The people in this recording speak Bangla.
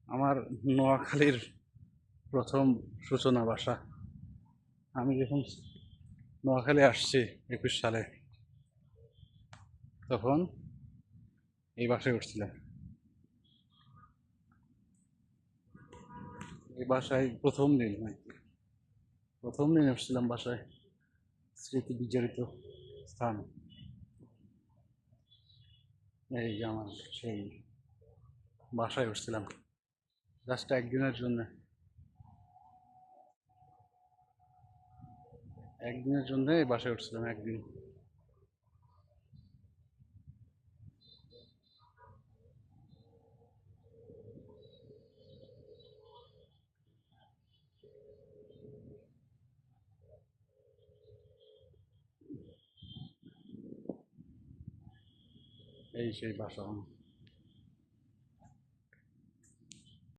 আমার নোয়াখালীর প্রথম সূচনা বাসা। আমি যখন নোয়াখালী আসছি 21 সালে, তখন এই বাসায় উঠছিলাম। এই বাসায় প্রথম দিন উঠছিলাম বাসায়। স্মৃতি বিজড়িত স্থান। এই যে আমার সেই বাসায় উঠছিলাম জাস্ট একদিনের জন্য। একদিনের জন্য এই বাসায় উঠছিলাম, একদিন। এই সেই বাসা আমার।